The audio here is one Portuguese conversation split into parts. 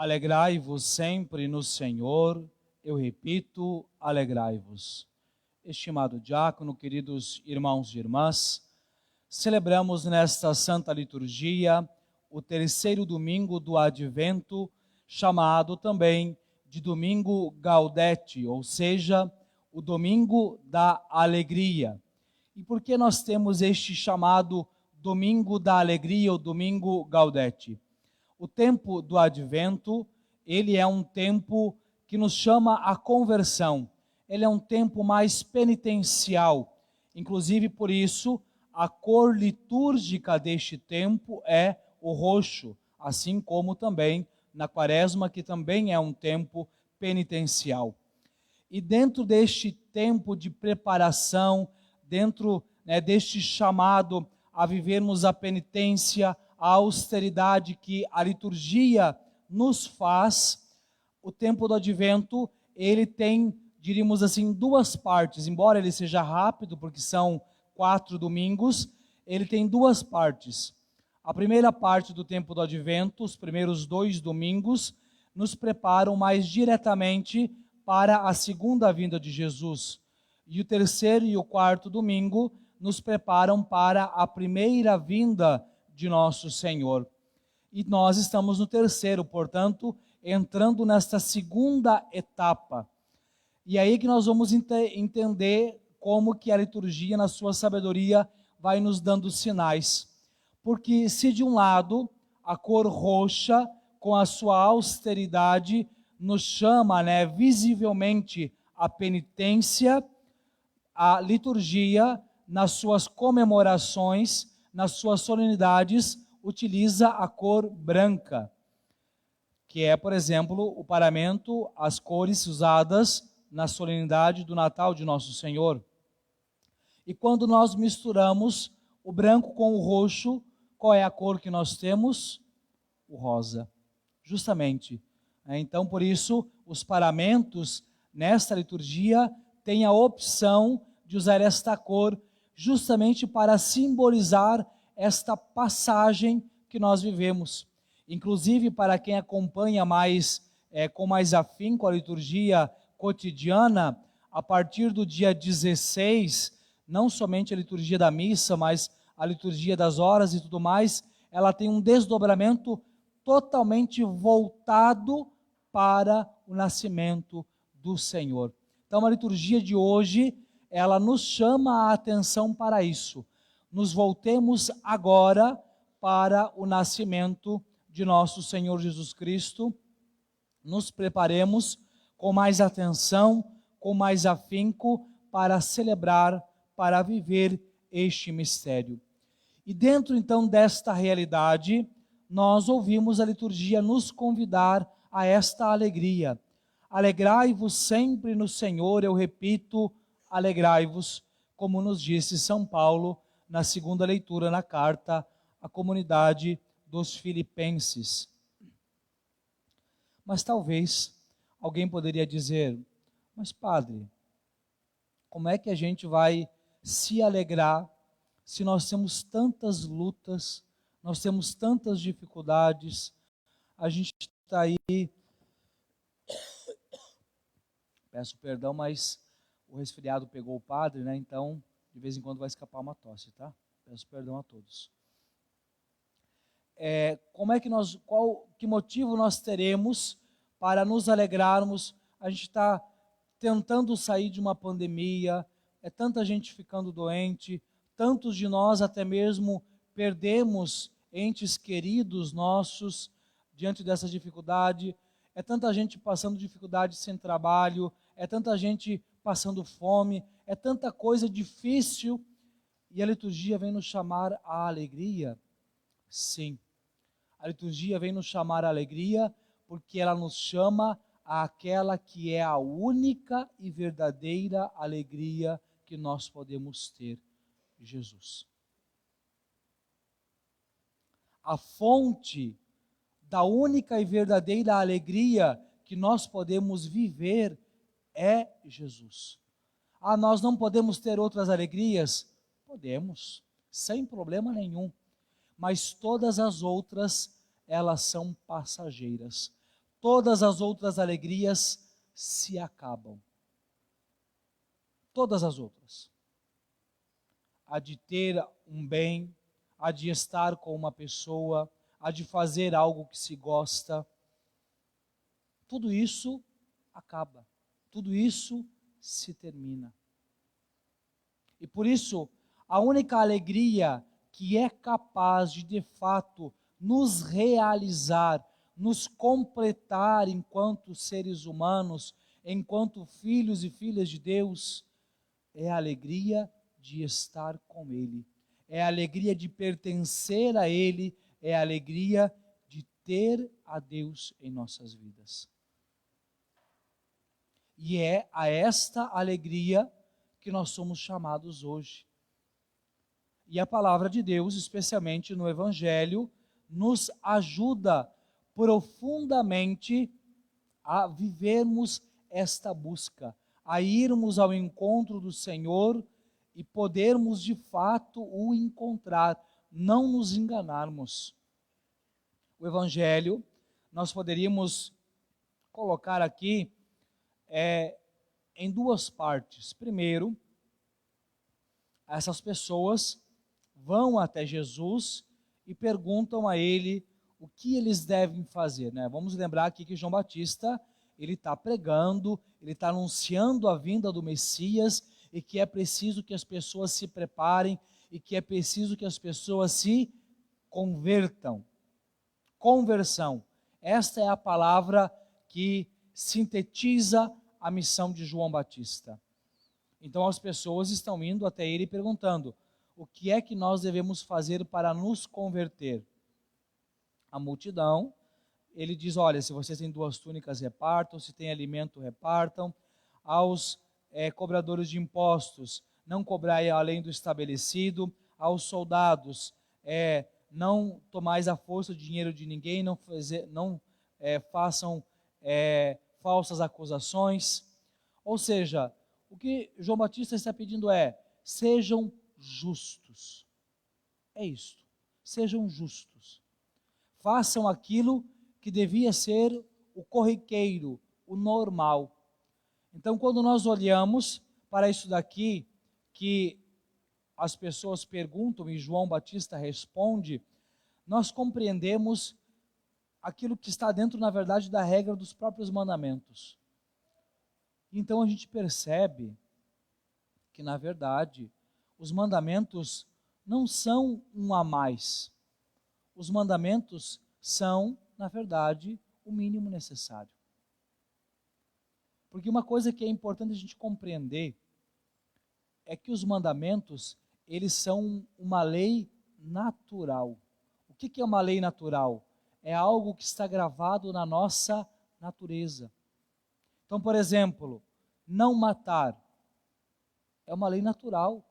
Alegrai-vos sempre no Senhor, eu repito, alegrai-vos. Estimado diácono, queridos irmãos e irmãs, celebramos nesta Santa Liturgia o terceiro domingo do Advento, chamado também de Domingo Gaudete, ou seja, o Domingo da Alegria. E por que nós temos este chamado Domingo da Alegria, ou Domingo Gaudete? O tempo do Advento, ele é um tempo que nos chama à conversão. Ele é um tempo mais penitencial. Inclusive, por isso, a cor litúrgica deste tempo é o roxo, assim como também na Quaresma, que também é um tempo penitencial. E dentro deste tempo de preparação, dentro deste chamado a vivermos a penitência, a austeridade que a liturgia nos faz, o tempo do Advento, ele tem, diríamos assim, duas partes. Embora ele seja rápido, porque são 4 domingos, ele tem duas partes. A primeira parte do tempo do Advento, os primeiros 2 domingos, nos preparam mais diretamente para a segunda vinda de Jesus. E o terceiro e o quarto domingo nos preparam para a primeira vinda de nosso Senhor. E nós estamos no terceiro, portanto, entrando nesta segunda etapa. E aí que nós vamos entender como que a liturgia, na sua sabedoria, vai nos dando sinais. Porque se de um lado a cor roxa, com a sua austeridade, nos chama visivelmente a penitência, a liturgia, nas suas comemorações, nas suas solenidades, utiliza a cor branca, que é, por exemplo, o paramento, as cores usadas na solenidade do Natal de Nosso Senhor. E quando nós misturamos o branco com o roxo, qual é a cor que nós temos? O rosa, justamente. Então, por isso, os paramentos nesta liturgia têm a opção de usar esta cor justamente para simbolizar esta passagem que nós vivemos. Inclusive, para quem acompanha com mais afinco a liturgia cotidiana, a partir do dia 16, não somente a liturgia da missa, mas a liturgia das horas e tudo mais, ela tem um desdobramento totalmente voltado para o nascimento do Senhor. Então, a liturgia de hoje, ela nos chama a atenção para isso. Nos voltemos agora para o nascimento de nosso Senhor Jesus Cristo. Nos preparemos com mais atenção, com mais afinco, para celebrar, para viver este mistério. E dentro, então, desta realidade, nós ouvimos a liturgia nos convidar a esta alegria. Alegrai-vos sempre no Senhor, eu repito, alegrai-vos, como nos disse São Paulo na segunda leitura na carta à comunidade dos Filipenses. Mas talvez alguém poderia dizer, mas padre, como é que a gente vai se alegrar se nós temos tantas lutas, nós temos tantas dificuldades, a gente está aí, peço perdão, mas o resfriado pegou o padre, então de vez em quando vai escapar uma tosse, tá? Peço perdão a todos. Que motivo nós teremos para nos alegrarmos? A gente está tentando sair de uma pandemia, é tanta gente ficando doente, tantos de nós até mesmo perdemos entes queridos nossos diante dessa dificuldade, é tanta gente passando dificuldade sem trabalho, é tanta gente passando fome, é tanta coisa difícil, e a liturgia vem nos chamar à alegria. Sim, a liturgia vem nos chamar à alegria porque ela nos chama àquela que é a única e verdadeira alegria que nós podemos ter, Jesus. A fonte da única e verdadeira alegria que nós podemos viver é Jesus. Nós não podemos ter outras alegrias? Podemos, sem problema nenhum. Mas todas as outras, elas são passageiras. todas as outras alegrias se acabam. Todas as outras. A de ter um bem, a de estar com uma pessoa, a de fazer algo que se gosta. Tudo isso acaba. Tudo isso se termina. E por isso, a única alegria que é capaz de fato, nos realizar, nos completar enquanto seres humanos, enquanto filhos e filhas de Deus, é a alegria de estar com Ele, é a alegria de pertencer a Ele, é a alegria de ter a Deus em nossas vidas. E é a esta alegria que nós somos chamados hoje. E a palavra de Deus, especialmente no Evangelho, nos ajuda profundamente a vivermos esta busca, a irmos ao encontro do Senhor e podermos de fato o encontrar, não nos enganarmos. O Evangelho, nós poderíamos colocar aqui em duas partes. Primeiro, essas pessoas vão até Jesus e perguntam a ele o que eles devem fazer, né? Vamos lembrar aqui que João Batista, ele está pregando, ele está anunciando a vinda do Messias e que é preciso que as pessoas se preparem e que é preciso que as pessoas se convertam. Conversão. Esta é a palavra que sintetiza a missão de João Batista. Então as pessoas estão indo até ele perguntando: o que é que nós devemos fazer para nos converter? A multidão, ele diz: olha, se vocês têm 2 túnicas, repartam, se tem alimento, repartam. Aos cobradores de impostos, não cobrai além do estabelecido. Aos soldados, não tomais à força o dinheiro de ninguém, não façam falsas acusações. Ou seja, o que João Batista está pedindo é: sejam justos. É isto. Sejam justos. Façam aquilo que devia ser o corriqueiro, o normal. Então, quando nós olhamos para isso daqui, que as pessoas perguntam e João Batista responde, nós compreendemos aquilo que está dentro, na verdade, da regra dos próprios mandamentos. Então a gente percebe que, na verdade, os mandamentos não são um a mais. Os mandamentos são, na verdade, o mínimo necessário. Porque uma coisa que é importante a gente compreender é que os mandamentos, eles são uma lei natural. O que é uma lei natural? É algo que está gravado na nossa natureza. Então, por exemplo, não matar é uma lei natural.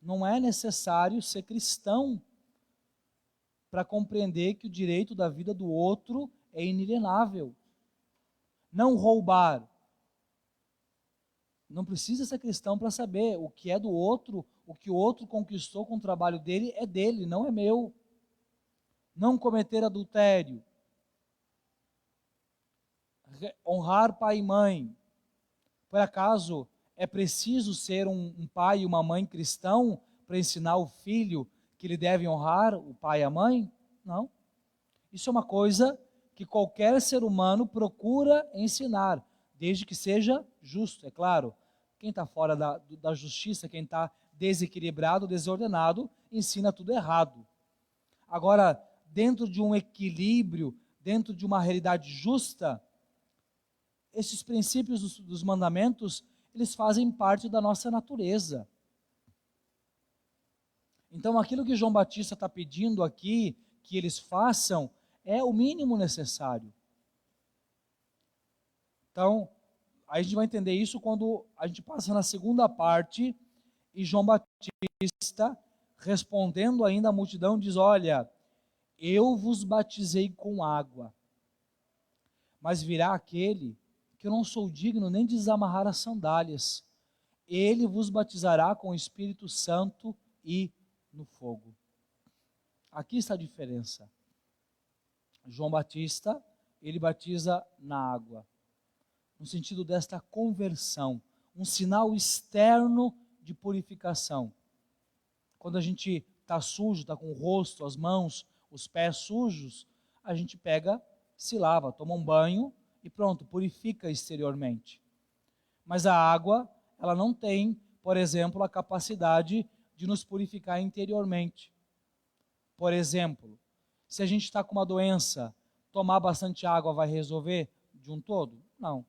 Não é necessário ser cristão para compreender que o direito da vida do outro é inalienável. Não roubar. Não precisa ser cristão para saber o que é do outro, o que o outro conquistou com o trabalho dele é dele, não é meu. Não cometer adultério. Honrar pai e mãe. Por acaso é preciso ser um pai e uma mãe cristão para ensinar o filho que ele deve honrar o pai e a mãe? Não. Isso é uma coisa que qualquer ser humano procura ensinar, desde que seja justo, é claro. Quem está fora da justiça, quem está desequilibrado, desordenado, ensina tudo errado. Agora, dentro de um equilíbrio, dentro de uma realidade justa, esses princípios dos mandamentos, eles fazem parte da nossa natureza. Então, aquilo que João Batista está pedindo aqui, que eles façam, é o mínimo necessário. Então, a gente vai entender isso quando a gente passa na segunda parte, e João Batista, respondendo ainda à multidão, diz: olha, eu vos batizei com água, mas virá aquele que eu não sou digno nem de desamarrar as sandálias. Ele vos batizará com o Espírito Santo e no fogo. Aqui está a diferença. João Batista ele batiza na água, no sentido desta conversão, um sinal externo de purificação. Quando a gente está sujo, está com o rosto, as mãos, os pés sujos, a gente pega, se lava, toma um banho e pronto, purifica exteriormente. Mas a água, ela não tem, por exemplo, a capacidade de nos purificar interiormente. Por exemplo, se a gente está com uma doença, tomar bastante água vai resolver de um todo? Não.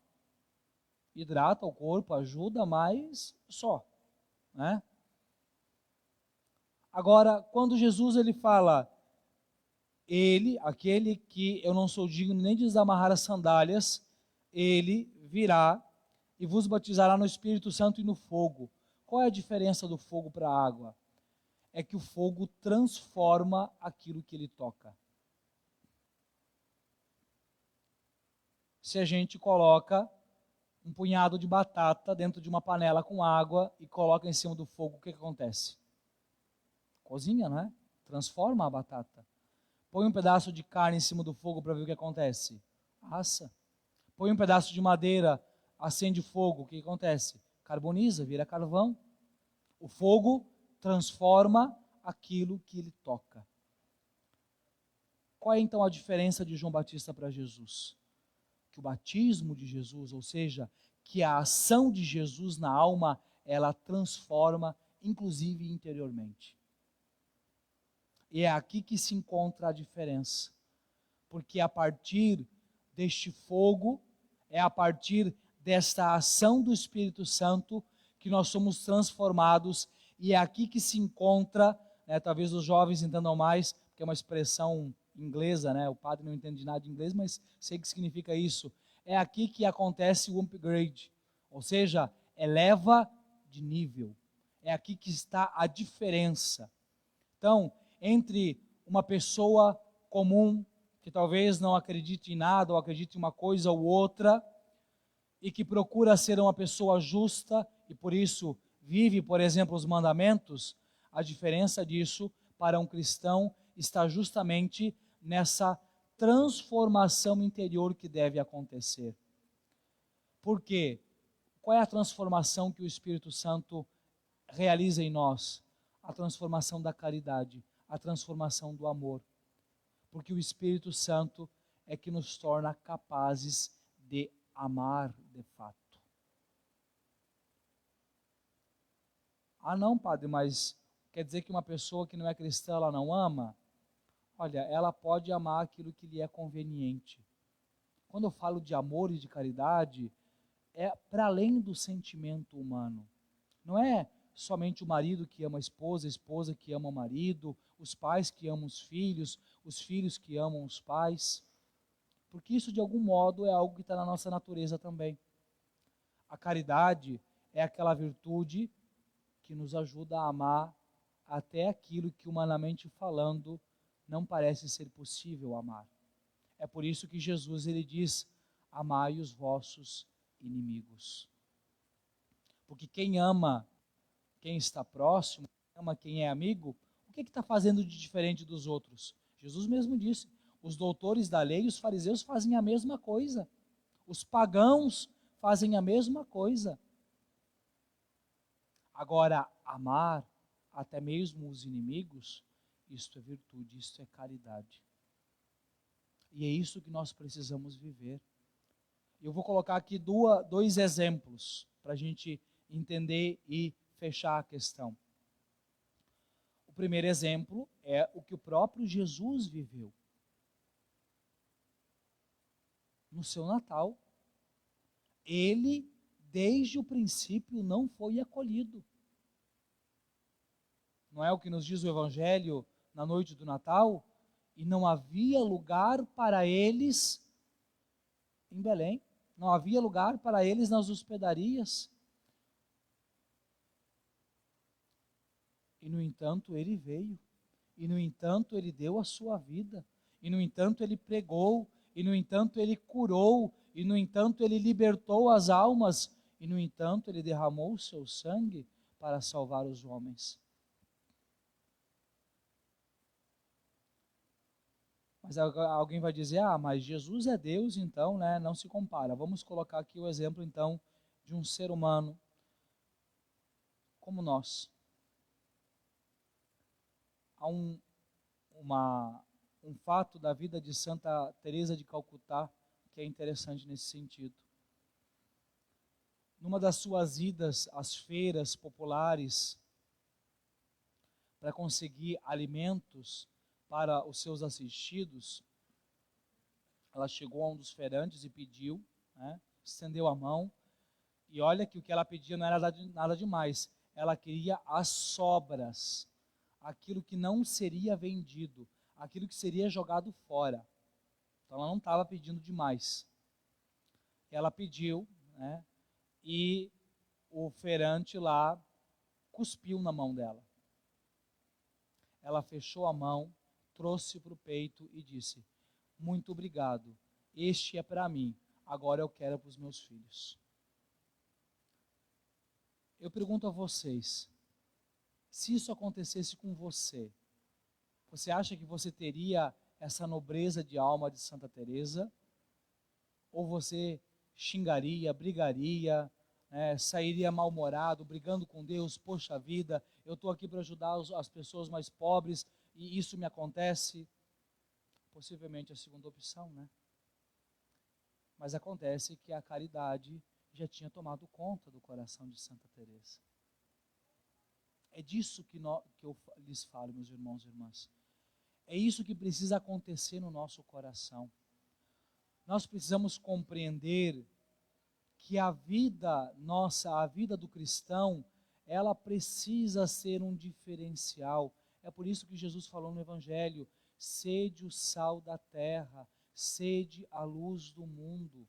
Hidrata o corpo, ajuda, mas só, né? Agora, quando Jesus ele fala, ele, aquele que eu não sou digno nem de desamarrar as sandálias, ele virá e vos batizará no Espírito Santo e no fogo. Qual é a diferença do fogo para a água? É que o fogo transforma aquilo que ele toca. Se a gente coloca um punhado de batata dentro de uma panela com água e coloca em cima do fogo, o que acontece? Cozinha, não é? Transforma a batata. Põe um pedaço de carne em cima do fogo para ver o que acontece. Assa. Põe um pedaço de madeira, acende fogo, o que acontece? Carboniza, vira carvão. O fogo transforma aquilo que ele toca. Qual é então a diferença de João Batista para Jesus? Que o batismo de Jesus, ou seja, que a ação de Jesus na alma, ela transforma, inclusive interiormente. E é aqui que se encontra a diferença. Porque a partir deste fogo, é a partir desta ação do Espírito Santo que nós somos transformados, e é aqui que se encontra, talvez os jovens entendam mais, porque é uma expressão inglesa, o padre não entende nada de inglês, mas sei que significa isso. É aqui que acontece o upgrade, ou seja, eleva de nível. É aqui que está a diferença. Então, entre uma pessoa comum, que talvez não acredite em nada, ou acredite em uma coisa ou outra, e que procura ser uma pessoa justa, e por isso vive, por exemplo, os mandamentos, a diferença disso para um cristão está justamente nessa transformação interior que deve acontecer. Por quê? Qual é a transformação que o Espírito Santo realiza em nós? A transformação da caridade, a transformação do amor. Porque o Espírito Santo é que nos torna capazes de amar de fato. Ah, não, padre, mas quer dizer que uma pessoa que não é cristã, ela não ama? Olha, ela pode amar aquilo que lhe é conveniente. Quando eu falo de amor e de caridade, é para além do sentimento humano. Não é somente o marido que ama a esposa que ama o marido, os pais que amam os filhos que amam os pais. Porque isso, de algum modo, é algo que está na nossa natureza também. A caridade é aquela virtude que nos ajuda a amar até aquilo que, humanamente falando, não parece ser possível amar. É por isso que Jesus ele diz, amai os vossos inimigos. Porque quem ama quem está próximo, ama quem é amigo, o que está fazendo de diferente dos outros? Jesus mesmo disse, os doutores da lei e os fariseus fazem a mesma coisa. Os pagãos fazem a mesma coisa. Agora, amar até mesmo os inimigos, isto é virtude, isto é caridade. E é isso que nós precisamos viver. Eu vou colocar aqui dois exemplos para a gente entender e fechar a questão. O primeiro exemplo é o que o próprio Jesus viveu. No seu Natal, ele, desde o princípio, não foi acolhido. Não é o que nos diz o Evangelho na noite do Natal? E não havia lugar para eles em Belém. Não havia lugar para eles nas hospedarias. E, no entanto, ele veio. E, no entanto, ele deu a sua vida. E, no entanto, ele pregou. E, no entanto, ele curou. E, no entanto, ele libertou as almas. E, no entanto, ele derramou o seu sangue para salvar os homens. Mas alguém vai dizer, mas Jesus é Deus, então, né, não se compara. Vamos colocar aqui o exemplo, então, de um ser humano como nós. Há um fato da vida de Santa Teresa de Calcutá que é interessante nesse sentido. Numa das suas idas às feiras populares para conseguir alimentos para os seus assistidos, ela chegou a um dos feirantes e pediu, né, estendeu a mão, e olha que o que ela pedia não era nada demais, ela queria as sobras, aquilo que não seria vendido, aquilo que seria jogado fora. Então ela não estava pedindo demais. Ela pediu, né, e o feirante lá cuspiu na mão dela. Ela fechou a mão, trouxe para o peito e disse: muito obrigado, este é para mim, agora eu quero para os meus filhos. Eu pergunto a vocês, se isso acontecesse com você, você acha que você teria essa nobreza de alma de Santa Teresa? Ou você xingaria, brigaria, sairia mal-humorado, brigando com Deus? Poxa vida, eu estou aqui para ajudar as pessoas mais pobres e isso me acontece? Possivelmente a segunda opção, né? Mas acontece que a caridade já tinha tomado conta do coração de Santa Teresa. É disso que eu lhes falo, meus irmãos e irmãs. É isso que precisa acontecer no nosso coração. Nós precisamos compreender que a vida nossa, a vida do cristão, ela precisa ser um diferencial. É por isso que Jesus falou no Evangelho: sede o sal da terra, sede a luz do mundo.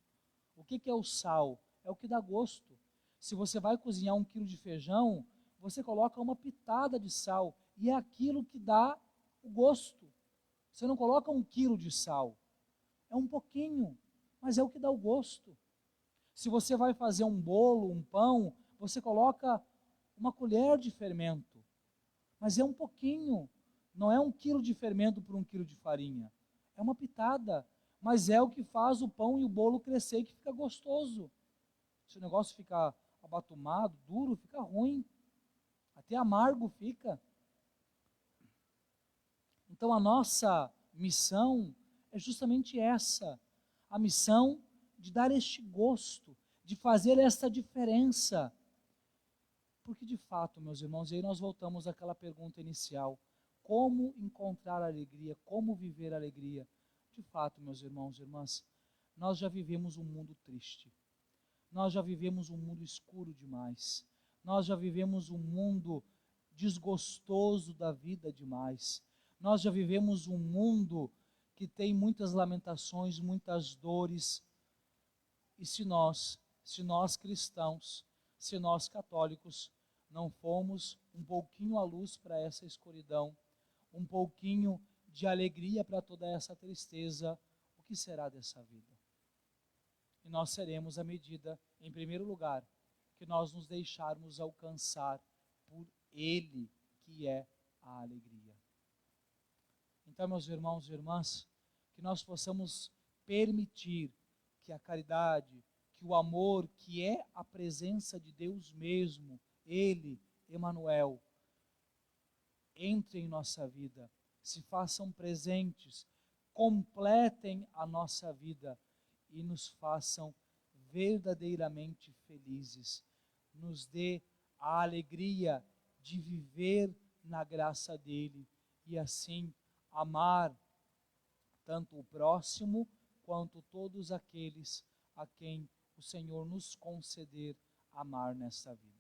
O que é o sal? É o que dá gosto. Se você vai cozinhar 1 quilo de feijão, você coloca uma pitada de sal, e é aquilo que dá o gosto. Você não coloca 1 quilo de sal, é um pouquinho, mas é o que dá o gosto. Se você vai fazer um bolo, um pão, você coloca uma colher de fermento, mas é um pouquinho, não é 1 quilo de fermento por 1 quilo de farinha, é uma pitada, mas é o que faz o pão e o bolo crescer e que fica gostoso. Se o negócio ficar abatumado, duro, fica ruim, até amargo fica. Então a nossa missão é justamente essa, a missão de dar este gosto, de fazer essa diferença. Porque de fato, meus irmãos, e aí nós voltamos àquela pergunta inicial: como encontrar alegria, como viver alegria? De fato, meus irmãos e irmãs, nós já vivemos um mundo triste, nós já vivemos um mundo escuro demais, nós já vivemos um mundo desgostoso da vida demais, nós já vivemos um mundo que tem muitas lamentações, muitas dores. E se nós cristãos, se nós católicos, não fomos um pouquinho à luz para essa escuridão, um pouquinho de alegria para toda essa tristeza, o que será dessa vida? E nós seremos à medida, em primeiro lugar, que nós nos deixarmos alcançar por Ele, que é a alegria. Então, meus irmãos e irmãs, que nós possamos permitir que a caridade, que o amor, que é a presença de Deus mesmo, Ele, Emanuel, entre em nossa vida, se façam presentes, completem a nossa vida e nos façam verdadeiramente felizes. Nos dê a alegria de viver na graça dEle e assim amar tanto o próximo quanto todos aqueles a quem o Senhor nos conceder amar nesta vida.